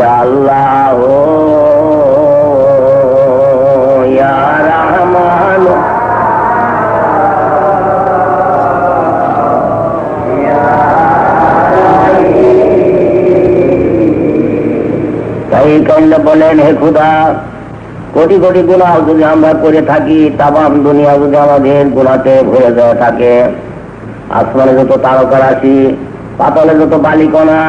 ইয়া আল্লাহ ইয়া রহমান তাই কাইন্দ বলেন, হে খোদা, কোটি কোটি গুনাহ যদি আমরা করে থাকি, তামাম দুনিয়া যদি আমাদের গুনাহতে ভরে দেওয়া থাকে, আসমানে যত তারকা রাশি, পাতালে যত বালিকণা,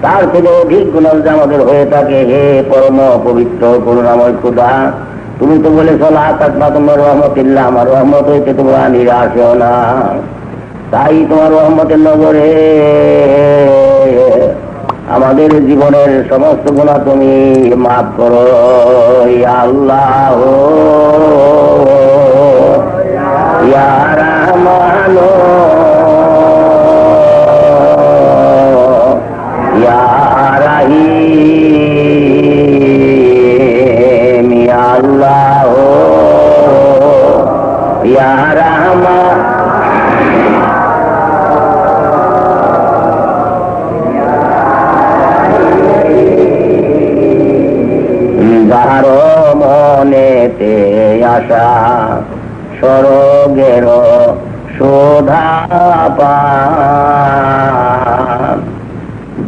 তার থেকে অধিক গুনাহ যদি আমাদের হয়ে থাকে, হে পরম পবিত্র করুণাময় খোদা, তুমি তো বলেছ লা তাকনাতু মির রাহমাতিল্লাহ, আমার রহমত হইতে তোমরা নিরাশ হও না। তাই তোমার রহমতের নজরে আমাদের জীবনের সমস্ত গুনাহ তুমি মাফ করো। ইয়া আল্লাহ ইয়া রহমান ইয়া রহিম, ইয়া আল্লাহ ইয়া রহমান যাহার মনেতে আশা স্বর্গের শোধা পান,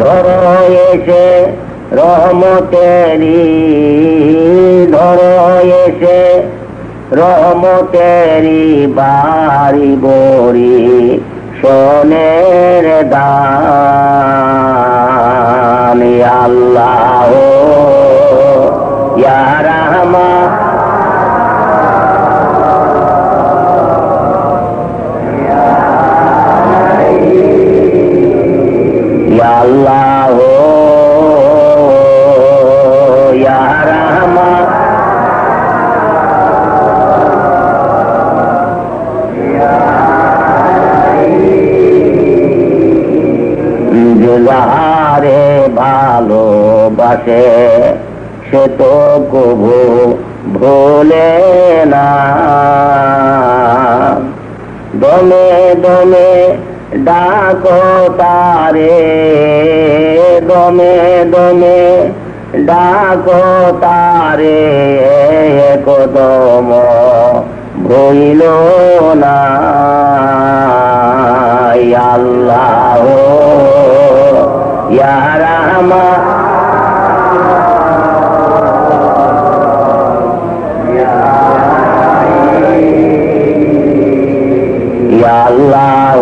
ধরো এসে রহমতেরি, ধরো এসে রহমতেরি বাড়ি বড়ি সোনের দান। ইয়া আল্লাহ ইয়া রহমান ইয়া আল্লাহ ইয়া রহমান যে যাহারে ভালোবাসে সে তো কভু ভোলে না, দমে দমে ডাকো তারে, দমে দমে ডাকো তারে, কদম ভইল না। ইয়া আল্লাহ ইয়া রহমান ইয়া আল্লাহ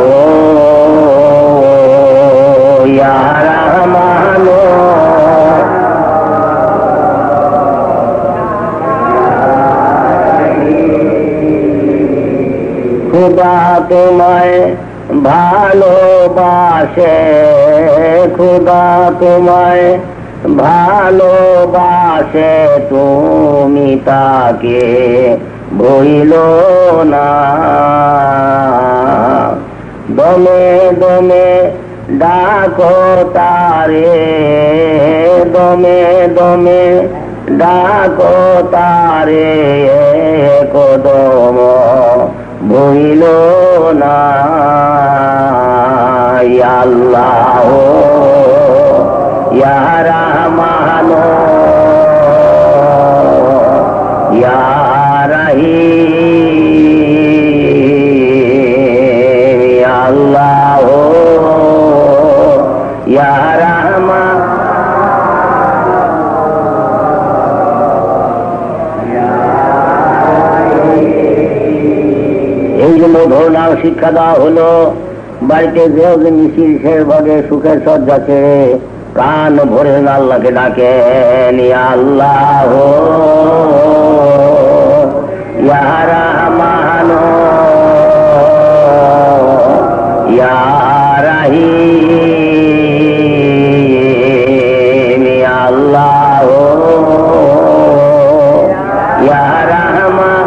ইয়া রহমান খোদা তোমায় ভালোবাসে, খোদা তোমায় ভালোবাসে, তুমি তাকে ভইল না, দমে দমে ডাকো তারে, দমে দমে ডাকো তারে, কদম ভইল না। ইয়া আল্লাহ ইয়া রহমান ইয়া রহিম, ইয়া আল্লাহ ইয়া রহমান এই যে মধুর নাম শিক্ষা দেওয়া হলো, বাড়িতে যেও যে মিছিল শেষ ভাগে সুখের সজ্জা ছেড়ে প্রাণ ভরে আল্লাহকে ডাকেন। ইয়া আল্লাহ ইয়া রহমান ইয়া রহিম, ইয়া আল্লাহ ইয়া রহমান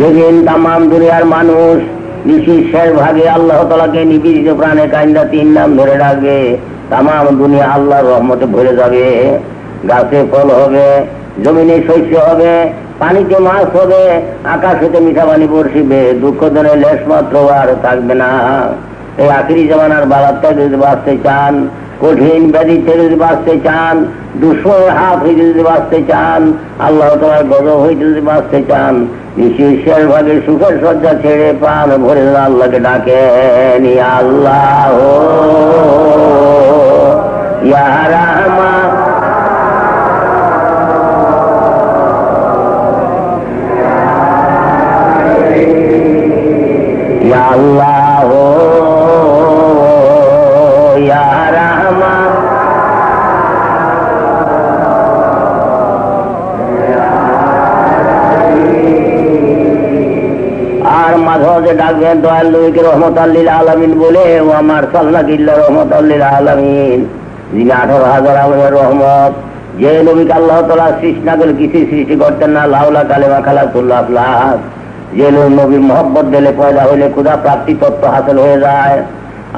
যেদিন তামাম দুনিয়ার মানুষ বিশেষ ভাগে আল্লাহ তাআলাকে নিবেদিত প্রাণে কাইন্দা তিন নাম ধরে ডাকবে, তামাম দুনিয়া আল্লাহর রহমতে ভরে যাবে। গাছে ফল হবে, জমিনে শস্য হবে, পানিতে মাছ হবে, আকাশ হতে মিঠা পানি বর্ষিবে, দুঃখ দিনে লেশ মাত্র আর থাকবে না। এই আখিরি জামানার বালাতটা যদি বাঁচতে চান, কঠিন ব্যাধি থেকে যদি বাঁচতে চান, দুশ্মনের হাত হইতে যদি বাঁচতে চান, আল্লাহ তাআলার গজব হইতে যদি বাঁচতে চান, নিঃশ্বাস ভাগে সুখের সজ্জা ছেড়ে প্রাণ ভরে আল্লাহকে ডাকেন, ইয়া আল্লাহ ইয়া রাহমান, ইয়া আল্লাহ ইয়া রাহমান। আর মাঝে মাঝে ডাকবেন দয়াল নবীকে রহমতাল লিল আলামিন বলে, ও আমার সাল্লাল্লাহু ইল্লা রহমতাল লিল আলামিন, যিনি 18,000 আলমের রহমত। যে নবীকে আল্লাহ তাআলা সৃষ্টি না করে কিছু সৃষ্টি করতেন না, লাউলা কালেমা খালাকুল্লাহ আফলাক। যে নবীর মহব্বত দিলে পয়দা হইলে ক্ষুধা প্রাপ্তি তত্ত্ব হাসিল হয়ে যায়,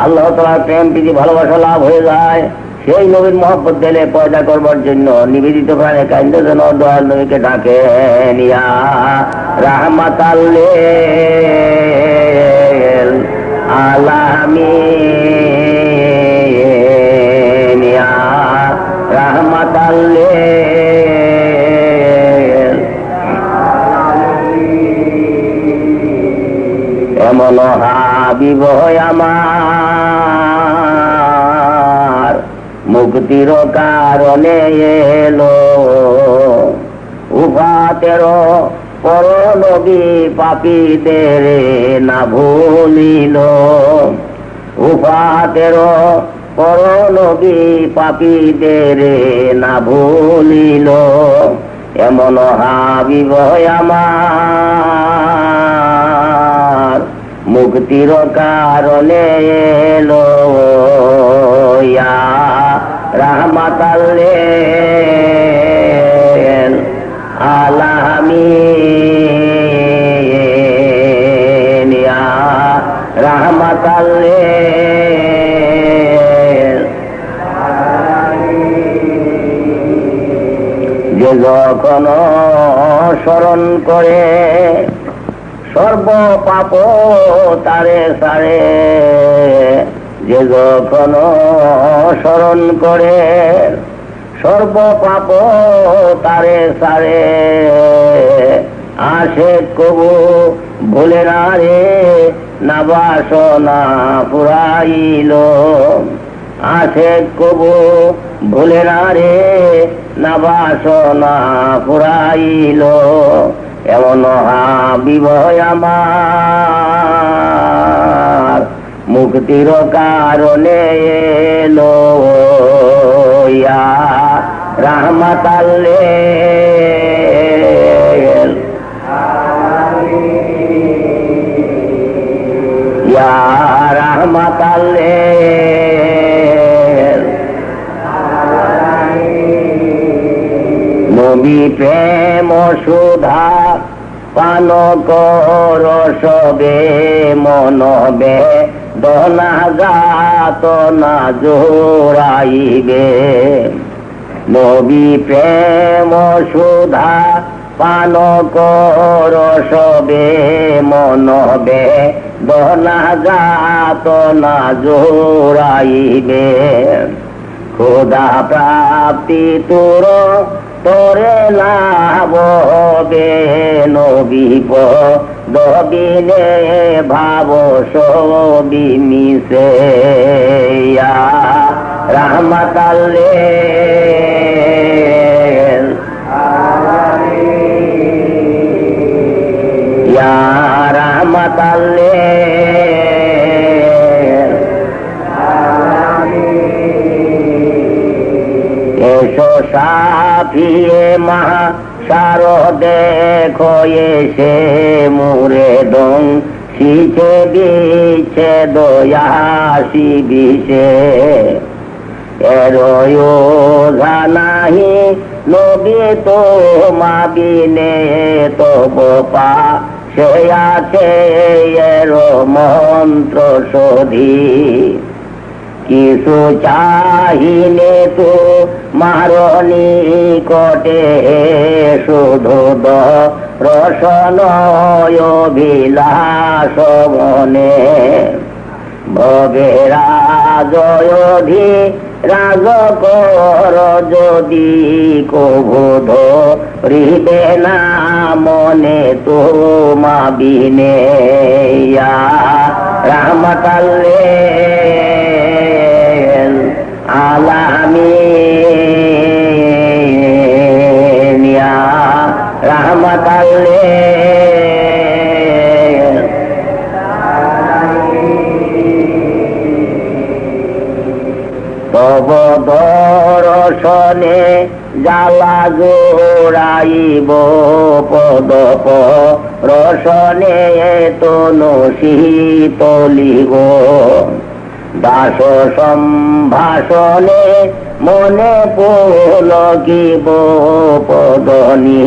আল্লাহ তাআলার প্রেম প্রীতি ভালোবাসা লাভ হয়ে যায়। সেই নবীর মহব্বত দিলে পয়দা করবার জন্য নিবেদিত প্রাণে কাইন্দ যেন দয়াল নবীকে ডাকেন, ইয়া রাহমাতাল লিল আলামিন, ইয়া রাহমাতাল লিল। এমন হাবিব আমার মুক্তির কারণে এলো, উফাতের পর নবী পাপীদের না ভুলিল, উফাতের পর নবী পাপীদের না ভুলিল। এমন হাবিব আমার মুক্তির কারণে এলো, ইয়া রাহমাতাল লিল আলামিন, ইয়া রাহমাতাল লিল। যে যখন স্মরণ করে সর্ব পাপ তারে সারে, যে যখন স্মরণ করে সর্ব পাপ তারে সারে, আসে কবু ভুলে না রে না বাসনা ফুরাইল, আসে কবু ভুলে না রে না বাসনা ফুরাইল। এমন হাবিব আমার মুক্তির কারণে এলো, ইয়া রাহমাতাল লিল, ইয়া রাহমাতাল লিল। নবী প্রেম সুধা পান কর সবে, মনবে দনাগাত না জোড়াইবে। নবী প্রেম সুধা পান কর সবে, মনবে দনাগাত না জোড়াইবে। খোদা প্রাপ্তি তোর তোরে লাভ হবে, নবী পদবিনে ভাব সবি মিশে, ইয়া রাহমাতাল লিল, ইয়া রাহমাতাল লিল। এসো সাফিয়ে মাহা সার দেখো এসে মুরে দং শিখে দিচ্ছে দয়াসি বিষে। এরো জানাহি নবী তো মাবিনে তো বোপা সে আছে এর মন্ত্র শোধি। কিছু চাহিলে তো মারণি কটে শুধু রসনয় বিলাস মনে ভবে রাজয়ধি রাজ কর যদি কবোধ হৃদে না মনে তোমা বিনে রহমতাল্লে আলামিন ইয়া রহমতাল্লে তব দর্শনে জালা জোড়াইব পদপ রসনে তনু শীতলিব দাস সম্ভাষণে মনে পুলকিব পদনি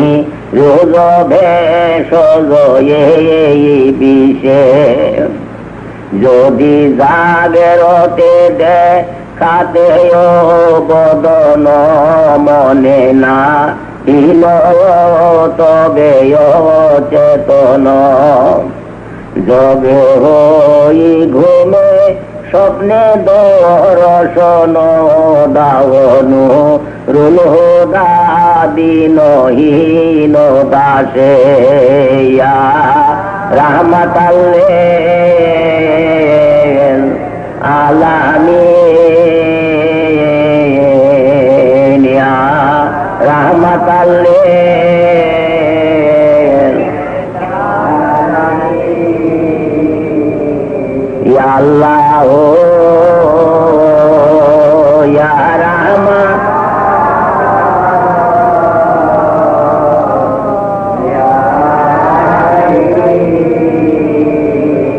রোজ ভেষজ বিষে যদি জাগরতে দেখাতে বদন মনে না হীন তবে চেতন জগে হই ঘুমে স্বপ্নে দর্শন দাওনু রুল দাদিনহীন দাসে রহমতাল্লে আলামিন ইয়া রহমতাল্লে ইয়া আল্লাহ ইয়া রহমান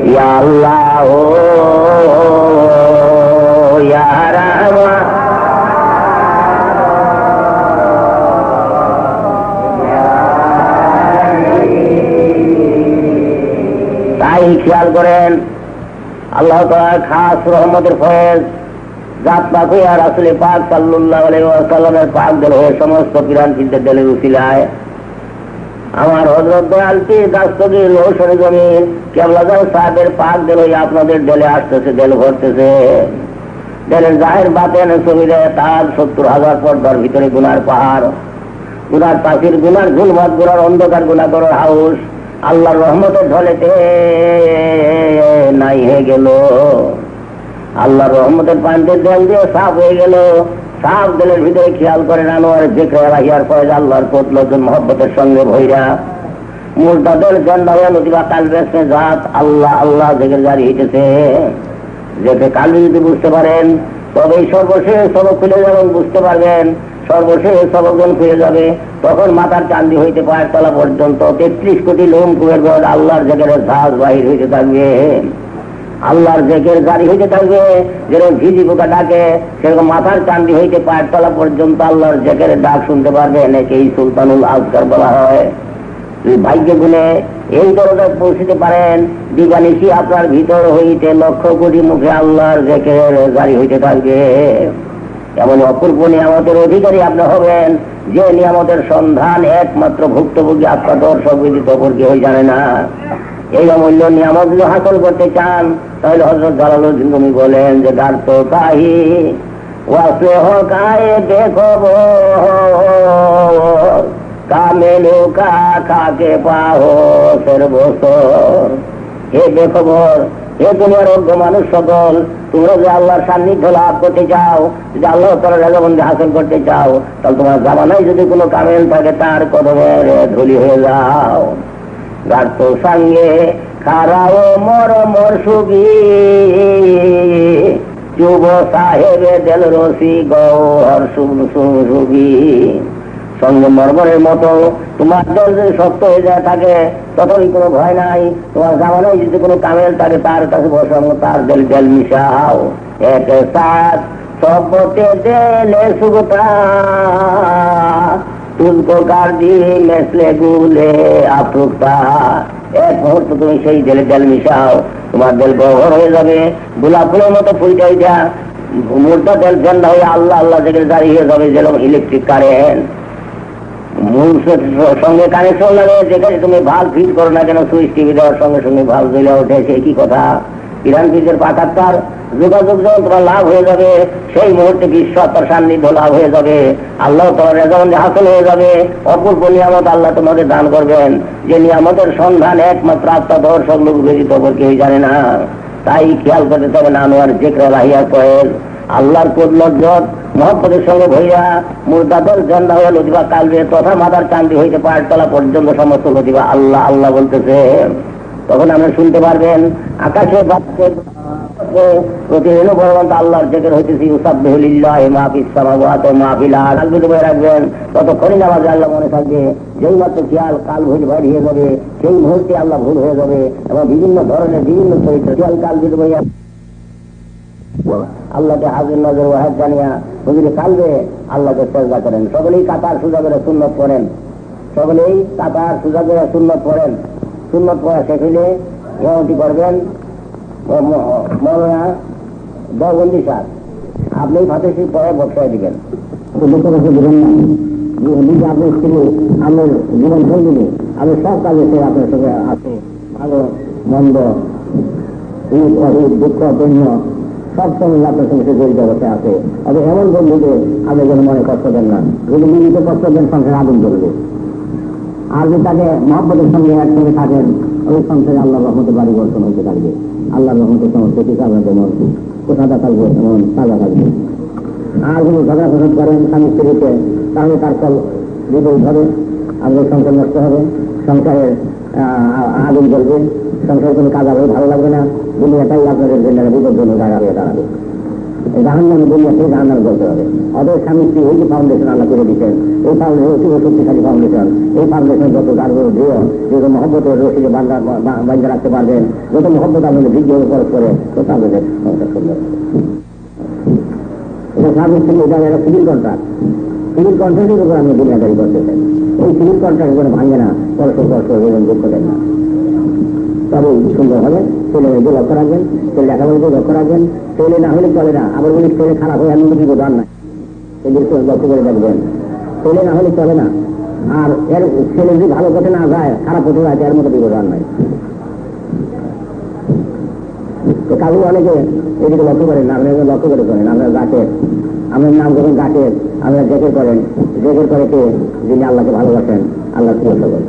ইয়া আল্লাহ ইয়া রহমান তাই খেয়াল করেন আল্লাহ তাআলার খাস রহমতের ফয়েজ জাত পাক হইয়া রাসূল পাক সাল্লাল্লাহু আলাইহি ওয়াসাল্লামের পাক দিল হয়ে সমস্ত পিরান চিন্তা দিলের উসিলায় আমার হযরত দয়াল পীর দাস্তগীর রোশন জমিন কেবলাদার সাহেবের পাক দিল হয়ে আপনাদের দিলে আসতেছে, দিল ভরতেছে। দিলের জাহির বাতেন ছবিতে তার ৭০,০০০ পর্দার ভিতরে গুনার পাহাড়, গুনার পাখির গুনার ঝুলমাত, গুনার অন্ধকার, গুনাহ করার হাউস আল্লাহর রহমতের ঢলেতে নাই হয়ে গেল। আল্লাহর রহমতের পানিতে দেল দিয়ে সাফ হয়ে গেল। সাফ দিলের ভিতরে খেয়াল করেন আনোয়ার জিকরে রাহিয়ার ফয়েজ আল্লাহর পতলজন মহব্বতের সঙ্গে ভৈরা মুরদাদের জন্নাওয়া নদীবা কালবেসে জাত আল্লাহ আল্লাহ জিকির জারি হইতেছে। যেতে কালবে যদি বুঝতে পারেন তবেই সর্বশেষ সবক খুলে যাবেন, বুঝতে পারবেন সর্বশেষ সবকজন খুলে যাবে। তখন মাথার চান্দি হইতে পায়ের তলা পর্যন্ত ৩৩ কোটি লোম কুয়ের বড় আল্লাহর জেকের ঝাঁজ বাহির হইতে থাকবে, আল্লাহর জেকের জারি হইতে থাকবে। যেরকম ঝিঝি পোকা ডাকে সেরকম মাথার চান্দি হইতে পায়ের তলা পর্যন্ত আল্লাহর জেকের ডাক শুনতে পারবেন। একেই সুলতানুল আজকার বলা হয়। ভাগ্য গুণে এই দরজায় পৌঁছতে পারেন, দিবানিশি আপনার ভিতর হইতে লক্ষ কোটি মুখে আল্লাহর জেকের জারি হইতে থাকবে। এমন অপূর্ব নিয়ামতের অধিকারী আপনি হবেন যে নিয়ামতের সন্ধান একমাত্র ভুক্তভোগী আপনার দর্শক বিদিত অপর কেউ জানে না। এই অমূল্য নিয়ামত যদি হাসিল করতে চান তাহলে হযরত জালালউদ্দিন রুমি বলেন যে গার তো কাহি ওয়াসে হকায়ে দেখব কামেলু কা খাকে পাহো সর্বসর। হে বেখবর, হে দুনিয়ার অজ্ঞ মানুষ সকল, তোমরা যে আল্লাহর সান্নিধ্য লাভ করতে চাও, যদি আল্লাহ তাআলার রেজামন্দি হাসিল করতে চাও, তাহলে তোমার জামানায় যদি কোনো কামেল থাকে তার কদমের ধুলি হয়ে যাও। গার্ত সঙ্গে খারাও মর মর সুগি যুব সাহেবে দেল রসি গৌহর সুগি। সঙ্গে মরমরের মতো তোমার দল যদি শক্ত হয়ে যায় থাকে ততই কোনো ভয় নাই। তোমার জামানায় যদি কোনো কামেল থাকে তার কাছে বসাম, তার দেল দেল মিশাও। এক সাথ সবতে দেলে সুগতা তুলকো কার্দি মেসলে গুলে আফরুকতা। এক মুহূর্ত তুমি সেই দেলে দেল মিশাও, তোমার দেল গহর হয়ে যাবে। গোলাপ ফুলের মতো ফুলটাই যা মুরতাদের জন্য হয়ে আল্লাহ আল্লাহ থেকে দাঁড়িয়ে যাবে যেরকম ইলেকট্রিক কারেন্ট। মূল সঙ্গে কানেকশন লাগে, যেখানে তুমি ভাল ফিট করো না কেন, সুইচ টিভি দেওয়ার সঙ্গে সঙ্গে ভাল জ্বলে ওঠে, সেই কি কথা। ইরান ফিজের পাতার তার যোগাযোগ যখন তোমার লাভ হয়ে যাবে, সেই মুহূর্তে বিশ্বতার সান্নিধ্য লাভ হয়ে যাবে, আল্লাহ তোমার রেজামন্দি হাসিল হয়ে যাবে। অপূর্ব নিয়ামত আল্লাহ তোমাদের দান করবেন, যে নিয়ামতের সন্ধান একমাত্র আত্মদর্শক লোক ব্যতীত কেউ জানে না। তাই খেয়াল করতে হবে না আনোয়ার জিক্র লাহিয়া কয়েল আল্লাহর কুদরত মহব্বতের সঙ্গে ভইয়া মুরদাদের জেন্দা হয়ে লতিবা কালবে তথা মাদার চান্দি হইতে পাঠতলা পর্যন্ত সমস্ত লতিবা আল্লাহ আল্লাহ বলতেছে। তখন আপনি শুনতে পারবেন আকাশে বাচ্চে প্রতিদিন ভগবান আল্লাহর জেকের হইতেছি উসাব্বিহুলিল্লাহ মা ফিস সামাওয়াতি ওয়া মা ফিল আরদ। কালবে বয়ে রাখবেন, ততক্ষণই নামাজে আল্লাহ মনে থাকবে। যেই মাত্র খেয়াল কাল ভুল বাড়িয়ে যাবে, সেই মুহূর্তে আল্লাহ ভুল হয়ে যাবে। এবং বিভিন্ন ধরনের বিভিন্ন চরিত্র খেয়াল কালবে বইয়া আল্লাহকে হাজির নজর ওয়াহেদ জানিয়া হুজুরে কালবে আল্লাহকে সেজদা করেন। সকলেই কাতার সুজা করে সুন্নত পড়েন, সকলেই কাতার সুজা করে সুন্নত পড়েন। সুন্নত পড়া শেষ হইলে ইমামতি করবেন মৌলানা দেওবন্দি সাহেব। আপনি ফাতেসি পরে বক্সায় দিবেন। আপনি ছিল আমার জীবন সঙ্গী, আমি সব কাজে সে আপনার সঙ্গে আছে, ভালো মন্দ দুঃখ পণ্য সব সময় আপনার সঙ্গে সে জড়িত অবস্থায় আছে। তবে এমন বন্ধুকে আপনি যেন মনে কষ্ট দেন না, যদি নিজেকে কষ্ট দেন সংসারে আগুন করবে। আর যদি তাকে মহব্বতের সঙ্গে একসঙ্গে থাকেন, ওই সংসারে আল্লাহ রহমতে পরিবর্তন হতে থাকবে। আল্লাহ রহমতে সমস্ত কিছু আপনার যেমন কোথাটা থাকবে এমন তাজা থাকবে। আর যদি ঝগড়া ফসদ করেন স্বামী স্ত্রীতে, তাহলে তার ফল বিপরীত হবে, আপনার সংসার নষ্ট হবে, সংসারের আগুন জ্বলবে, সংসারের কোনো কাজ হবে ভালো লাগবে না, দুনিয়াটাই আপনাদের জন্য বিপজ্জনক জায়গা হয়ে দাঁড়াবে। এই জাহান্নামে দুনিয়াতে জাহান্নামে বলতে হবে। অদের স্বামী স্ত্রী এই যে ফাউন্ডেশন আল্লাহ করে দিচ্ছেন, এই ফাউন্ডেশন শক্তিশালী ফাউন্ডেশন, এই ফাউন্ডেশন যত গাঢ় দৃঢ়, যত মহব্বতের রশিদে বান্ধা রাখতে পারবেন, যত মহব্বত আপনাদের ভিড় খরচ করে, তত আপনাদের সংসার সুন্দর। এটা স্বামী স্ত্রী এটা একটা সিভিল কন্ট্রাক্ট, সিভিল কন্ট্রাক্টের উপর আপনি দুনিয়াদারি করতেছেন। এই সিভিল কন্ট্রাক্ট করে ভাঙে না, পরস্পর এবং দুঃখ দেন না, তবে সুন্দর হবে। ছেলে মেয়েদের লক্ষ্য রাখবেন, ছেলে লেখাপড়াকে লক্ষ্য রাখবেন। ছেলে না হলে চলে না, আবার বলি ছেলে খারাপ হয়ে এমন কিছু বোঝান না, এদেরকে লক্ষ্য করে দেখবেন। ছেলে না হলে চলে না, আর এর ছেলে যদি ভালো পথে না যায়, খারাপ পথে যায়, এর মতো বিবোধন নাই। তো কাজু অনেকে এদিকে লক্ষ্য করেন না, আপনারা লক্ষ্য করে করেন। আপনার গাছের আপনার নাম যখন গাছের আপনারা জেকের করেন, জেকের করে কে যিনি আল্লাহকে ভালোবাসেন, আল্লাহ সুরক্ষা করেন।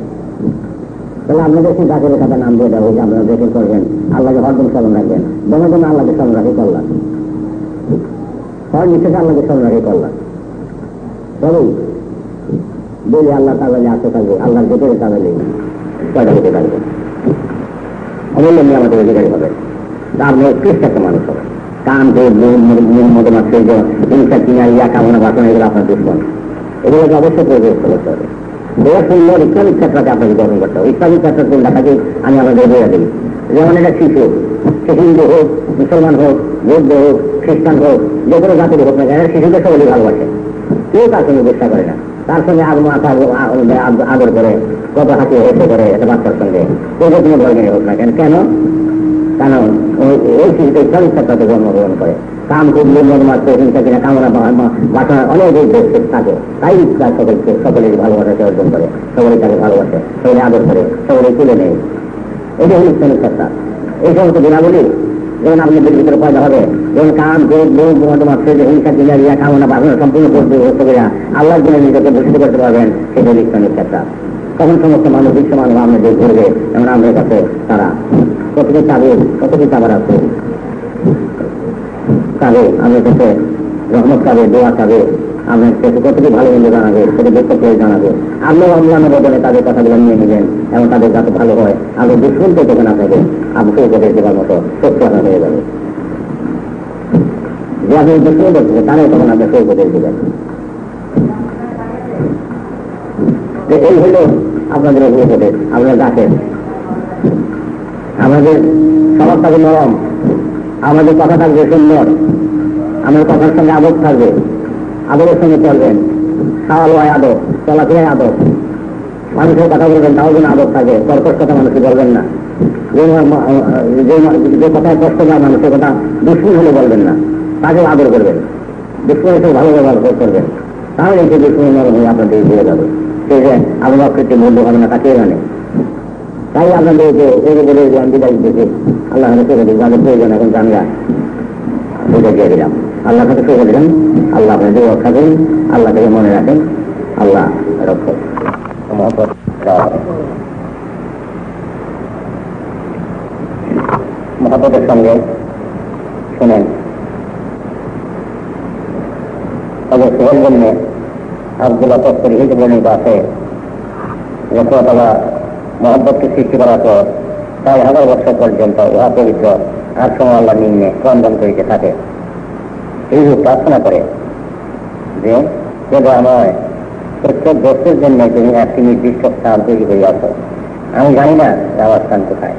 তাহলে আপনাদের সেই গাছের কথা নাম দিয়ে দেওয়া হয়েছে, আপনারা জেকের করবেন, আল্লাহকে হরদম স্মরণ রাখবেন। দমে দমে আল্লাহকে স্মরণ রাখি করলাম, হর নিঃশেষে আল্লাহকে স্মরণ রাখি করলাম। তবেই বলি আল্লাহ তাহলে আসতে থাকবে, আল্লাহর জেকের তাহলে কয়টা হতে পারবে, অমূল্য নিয়ে আমাদের অধিকারী হবে। তার মেয়ে খ্রিস্ট একটা মানুষ হবে। কাম মধ্যমাত্র হিংসা কিনা ইয়া কামনা বাসনা এগুলো আপনার দুশ্মন, এগুলোকে অবশ্যই প্রয়োগ করতে হবে। দেশ সুন্দর ইসলামিক ক্ষেত্রকে আপনাকে গ্রহণ করতে হবে। ইসলামিক ক্ষেত্র কোনটাকে আমি আমাদের বলে দিই, যেমন এটা শিশু, সে হিন্দু হোক, মুসলমান হোক, বৌদ্ধ হোক, খ্রিস্টান হোক, যে কোনো জাতির হোক না কেন, শিশুকে সকলেই ভালোবাসে, কেউ তার সঙ্গে চেষ্টা করে না। তার সঙ্গে আদর করে, কত হাতে হেসে করে একটা বাচ্চার সঙ্গে, ওই যে কোনো ধর্মের হোক না কেন, কেন কারণ ওই শিশুকে ইসলামিক ক্ষেত্রতে জন্মগ্রহণ করে। কাম করলে মনমাত্র হিংসা কিনা কামনা বাসনা অনেক থাকে, তাই সকলের ভালোবাসাকে অর্জন করে, সকলেই তাকে ভালোবাসে, সকলে আদর করে, সকলেই তুলে নেয়। এটা হল ইসলামিক ক্ষেত্র। এই সমস্ত গুণাবলী যেমন আপনাদের ভিতরে পয়দা হবে, যেমন কাম মনমাত্র যে হিংসা কিনা ইয়া কামনা বাসনা সম্পূর্ণ করতে আল্লাহর জন্য নিজেকে ভূষিত করতে পারবেন, সেটা হল ইসলামিক ক্ষেত্র। তখন সমস্ত মানুষ বিশ্ব মানুষ আমাদের ঘুরবে, যেমন আমাদের কাছে তারা কতটি চাবে, কতটি চাবার আছে, চাবে আমাদের কাছে রহমত চাবে, দোয়া চাবে, আপনার কাছে কতটি ভালো মন্দ জানাবে, সেটা দুঃখ করে জানাবে। আপনিও অম্লান বদলে তাদের কথাগুলো নিয়ে নেবেন এবং তাদের যাতে ভালো হয়, আপনি দুঃখ তখন আপনাকে আপনি উপদেশ দেওয়ার মতো সত্য আপনার হয়ে যাবে। যে আপনি দুঃখ করতেছে তারাই তখন আপনাকে উপদেশ দেবেন। এই হল আপনাদের উপদেশ। আপনার গাছের আমাদের স্বভাব থাকবে নরম, আমাদের কথা থাকবে সুন্দর, আমাদের কথার সঙ্গে আদব থাকবে, আদবের সঙ্গে চলবেন, খাওয়াল হয় আদব, চলাফেরায় আদব, মানুষের কথা বলবেন তাও যেন আদব থাকে, কর্কশ কথা মানুষকে বলবেন না, যে কথায় কষ্ট দেয় মানুষের কথা দুশ্মন হলে বলবেন না, তাকে আদর করবেন, দুশ্মনের সাথে ভালো ব্যবহার করবেন, তাহলে সেই দুশ্মনের নরম হয়ে আপনাদের ঘুরে যাবে। সে যে আল্লাহ কৃত্রিম মূল্য হবে না তাকে জানে। তাই আপনাদেরকে বলে যে আমি বিদায় দিতেছি, আল্লাহ যাদের প্রয়োজন এখন জানলা বুঝে দিয়ে দিলাম। আল্লাহ কাছে শুরু দিলাম, আল্লাহ আপনাদের রক্ষা করুন, আল্লাহ থেকে মনে রাখেন, আল্লাহ রক্ষক। মহাপতের সঙ্গে শুনেন সোহেল জন্য আব্দুল্লাহ তস্করি হিসেবে বর্ণিত আছে যে তারা মহব্বতকে সৃষ্টি করার পর 4,000 বছর পর্যন্ত উহা পবিত্র আর সময় আল্লাহ নিম্নে ক্রন্দন করিতে থাকে। এইরূপ প্রার্থনা করে যে দয়াময় প্রত্যেক বস্তুর জন্য তুমি একটি নির্দিষ্ট স্থান তৈরি করিয়াছ, আমি জানি না আমার স্থান কোথায়।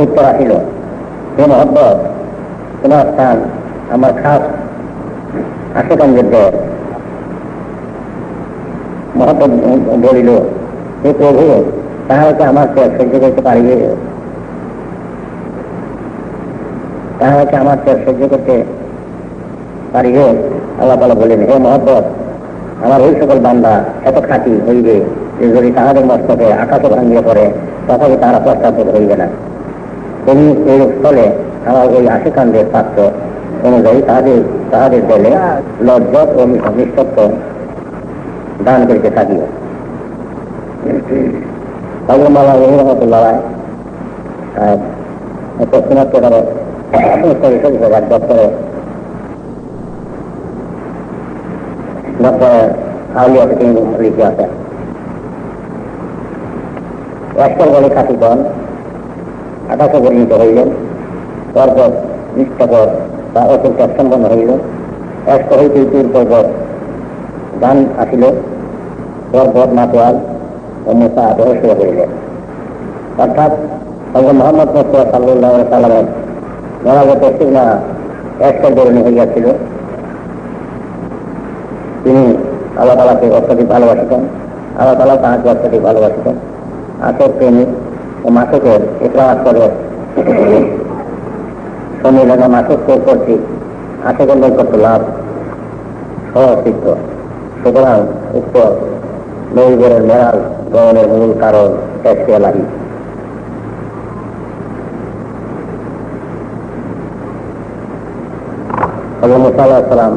উত্তর আসিল, হে মহব্বত, তোমার স্থান আমার খাস আশেকানদের দেয়। মহব্বত বলিল, হে প্রভু, তাহাকে আমার ত্যাগ সহ্য করতে পারিবে? তাহাকে আমার ত্যাগ সহ্য করতে পারিবে? আল্লাহ তাআলা বলেন, হে মহব্বত, আমার ওই সকল বান্দা এত খাঁটি হইবে যে যদি তাহাদের মস্তকে আকাশও ভাঙিয়ে পড়ে তথাপি তাহারা পশ্চাৎপদ হইবে না। তুমি এই স্থলে আমার ওই আশেকানদের পাত্র অনুযায়ী তাহাদের দেলে লজ্জত ও নিষ্ঠত্ব দান করিতে থাকিও। পশ্চিমাত্তরে ডক্টর আউলিয়াতে তিনি লিখে আছেন, অষ্টর বলে খাতিগণ আকাশে পরিণত হইলেন, পর্বত নিষ্ঠপদ বা অসুখ সম্পন্ন হইল, অষ্ট হইতে চুর পর্বত গান আসিল, পর্বত মাতোয়াল ও মুসা রহস্য হইলেন। অর্থাৎ মোহাম্মদ মুস্তাফা সাল্লাল্লাহু আলাইহি সাল্লামের মহাগত সিগনা অষ্টর বরণী হইয়াছিল। তিনি আল্লাহ তাআলাকে অত্যধিক ভালোবাসিতেন, আল্লাহ তাআলা তাহাকে অত্যধিক ভালোবাসিতেন। আশক প্রেমিক ও মাসকের ইকরার করে সম্মিলনে মাসক কর্তৃক আশকের নৈকট্য লাভ সহসিদ্ধ। সুতরাং উক্ত নৈবের মেয়াল গমনের মূল কারণ টেস্টিয়া লাগি। হযরত মুসা আলাইহিস সালাম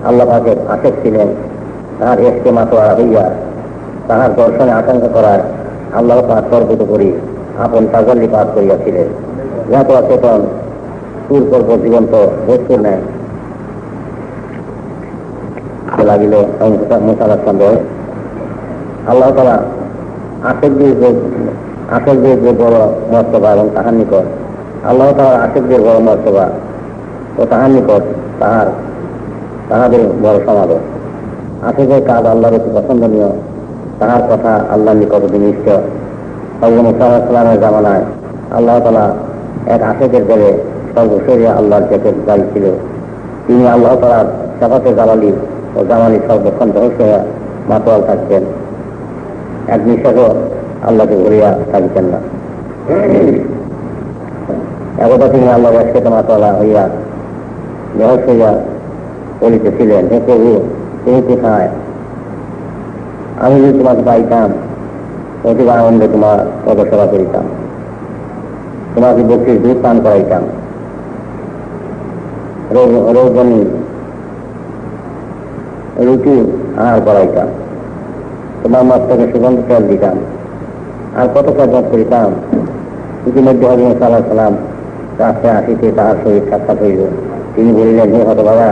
আল্লাহ পাকের আশেক ছিলেন। তাহার এসকে মাতোয়ারা হইয়া তাহার দর্শনে আকাঙ্ক্ষা করার আল্লাহ পাক সর্বত করি আপন তাজাল্লি পাঠ করিয়াছিলেন। যাত অচেতন সুর পর্ব জীবন্ত বস্তুর নেয় লাগিল। মুসা আলাইহিস সালাম আল্লাহ তাআলা আশেকদের যে বড় মর্তবা এবং তাহার নিকট আল্লাহ তাআলা আশেকদের বড় মর্তবা ও তাহার নিকট তাহাদের বড় সমাদর। আশেকের কাজ আল্লাহর অতি পছন্দনীয়, তাহার কথা আল্লাহর নিকট বিনিষ্ট। হযরত মুসা আলাইহিস সালামের জামানায় আল্লাহ তাআলা এক আশেকের দলে সর্বশরীয় আল্লাহর জাতের দায়ী ছিল। তিনি আল্লাহ তাআলার সাফাতে জালালি ও জামালি সর্বক্ষণ রহস্য মাতোয়াল থাকতেন, এক নিঃশ্বাসও আল্লাহকে ভরিয়া থাকিতেন না। একদা তিনি আল্লাহ রাস্তাতে মাতোয়ালা হইয়া রহস্য বলিতেছিলেন, হে প্রভু, তুমি কোথায়? আমি যদি তোমাকে পাইতাম অতি আনন্দে তোমার পদসেবা করিতাম, তোমাকে বকরির দুধ পান করাইতাম, রোজনী রুটি আহার করাইতাম, তোমার মস্তকে সুগন্ধ তেল দিতাম, আর কত কাজ করিতাম। ইতিমধ্যে হযরত মুসা আলাইহিস সালাম রাস্তায় আসিতে তাহার শরীর সাক্ষাৎ হইল। তিনি বলিলেন, হে হতভাগা,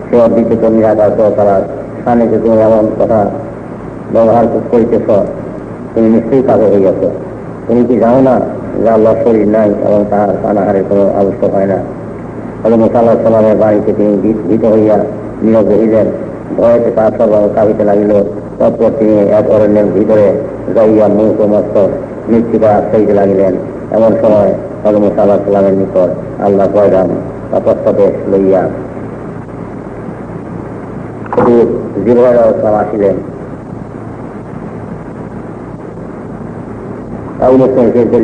সে অদ্বিতীয় নিরাকার তার স্থানে যে তুমি এমন কথা ব্যবহার করিতেছ, তুমি নিশ্চয়ই পাগল হইয়াছ। তুমি কি জানো না যে আল্লাহর শরীর নাই এবং তাহার পানাহারের কোনো আবশ্যক হয় না? হযরত মুসা আলাইহিস সালামের বাড়িতে তিনি ভীত হইয়া নীরব রহিলেন। ভয়েতে তার সর্বাঙ্গ কাঁপিতে লাগিল। তৎপর তিনি এক অরণ্যের ভিতরে যাইয়া মুখ ও মস্তক মৃত্তিকা আশ্রইতে লাগিলেন। এমন সময় হযরত মুসা আলাইহিস সালামের নিকট আল্লাহ পয়গাম বা প্রত্যাদেশ লইয়া জিবরাইল আলাইহিস সালাম আসিলেন।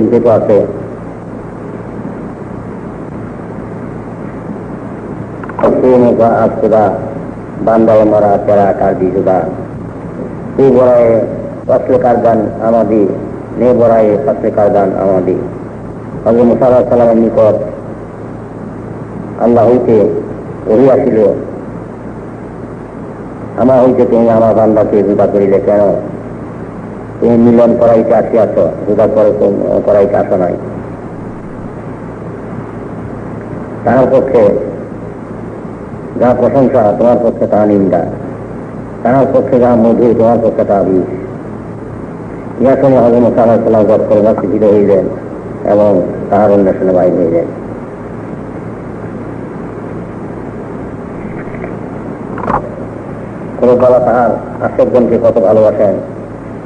লিখিত আছে আজ খুদা বান্দায় মরা তেরা কার বিজুদা তু বড়ায় ফসলে কারদান আমাদি নে বড়ায় ফসলে কারদান আমাদি। হযরত মুসা আলাইহিস সালামের নিকট আল্লাহ হইতে ওহী আসিল, আমার হইতে তুমি আমার বান্দাকে জুদা করিলে কেন? তুমি মিলন করাইতে আসিয়াছ, জুদা করাইতে আসো নাই। তাহার পক্ষে যা প্রশংসা, তোমার পক্ষে তা নিন্দা। তাহার পক্ষে যা মধু, তোমার পক্ষে তা বিষ। ইহা শুনে হযরত মুসা আলাইহিস সালাম গত করে বাস্তবিত হইলেন এবং তাহার অন্বেষণে বাহির হইলেন। কোরবালা তাহার আশেকগণকে কত ভালোবাসেন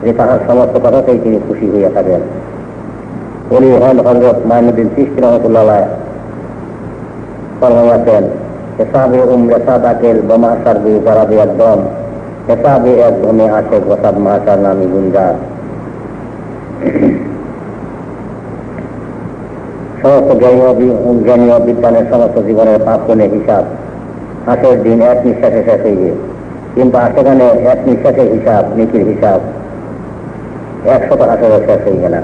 যে তাহার সমস্ত কথাতেই তিনি খুশি হইয়া থাকেন। উনি হন হযরত মাইনুদ্দিন চিশতি রহমাতুল্লাহ আলাইহ ফরমাইয়াছেন, হেসাবে উমরে সাদাকেল বমাসার বি জারাবে একদম, হেসাবে এক ধমে আশেক ওসাদ মাসার নামি গুঞ্জার। সমস্ত জ্ঞানীয় বিজ্ঞানের সমস্ত জীবনের পাপ পুণ্যের হিসাব হাসের দিন এক নিঃশ্বাসে শেষ হইবে, কিন্তু সেখানে এক নিঃশ্বাসের হিসাব, নীতির হিসাব 100 হাসের শেষ হইবে না।